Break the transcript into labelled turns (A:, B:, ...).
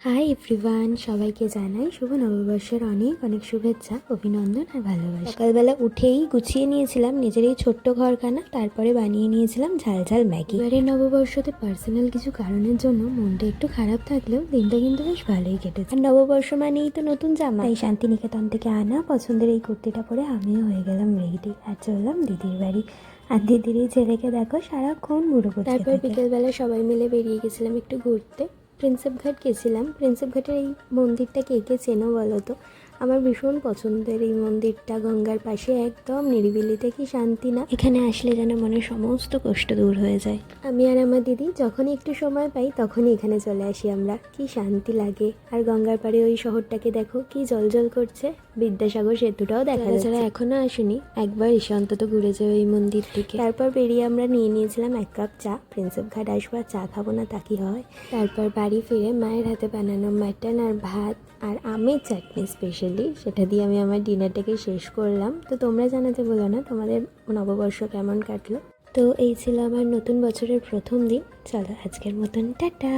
A: Hi everyone, সবাইকে জানাই শুভ নববর্ষের অনেক অনেক শুভেচ্ছা, অভিনন্দন আর ভালোবাসা। সকালবেলা উঠেই গুছিয়ে নিয়েছিলাম নিজের এই ছোট্ট ঘরখানা, তারপরে বানিয়ে নিয়েছিলাম ঝাল ঝাল ম্যাগি। এবারে নববর্ষতে পার্সোনাল কিছু কারণের জন্য মনটা একটু খারাপ থাকলেও দিনটা কিন্তু বেশ ভালোই কেটেছে। আর নববর্ষ মানেই তো নতুন জামা, তাই শান্তিনিকেতন থেকে আনা পছন্দের এই কুর্তিটা পরে আমিও হয়ে গেলাম রেডি আর চললাম দিদির বাড়ি। আর দিদির এই ছেলেকে দেখো সারাক্ষণ বুড়ো করছে। তারপর বিকেলবেলা সবাই মিলে বেরিয়ে গেছিলাম একটু ঘুরতে। প্রিন্সেপ ঘাট গেছিলাম। প্রিন্সেপ ঘাটের এই মন্দিরটা কে কে চেনো বলো তো? আমার ভীষণ পছন্দের এই মন্দিরটা, গঙ্গার পাশে একদম নিরিবিলিতে, কি শান্তি না! এখানে আসলে যেন মনের সমস্ত কষ্ট দূর হয়ে যায়। আমি আর আমার দিদি যখনই একটু সময় পাই তখনই এখানে চলে আসি আমরা। কি শান্তি লাগে। আর গঙ্গার পাড়ে ওই শহরটাকে দেখো কি জলজল করছে, বিদ্যাসাগর সেতুটাও দেখা যাচ্ছে। যারা এখনো আসেনি একবার এসে অন্তত ঘুরে যাবে এই মন্দির থেকে। তারপর বেরিয়ে আমরা নিয়ে নিয়েছিলাম 1 কাপ চা। প্রিন্সেপ ঘাট আসবো আর চা খাবো না তা কি হয়। তারপর বাড়ি ফিরে মায়ের হাতে বানানো মাটন আর ভাত আর আমের চাটনি স্পেশালি, সেটা দিয়ে আমি আমার ডিনারটাকে শেষ করলাম। তো তোমরা জানাতে বলো না তোমাদের নববর্ষ কেমন কাটলো। তো এই ছিল আমার নতুন বছরের প্রথম দিন। চলো আজকের মতন টাটা।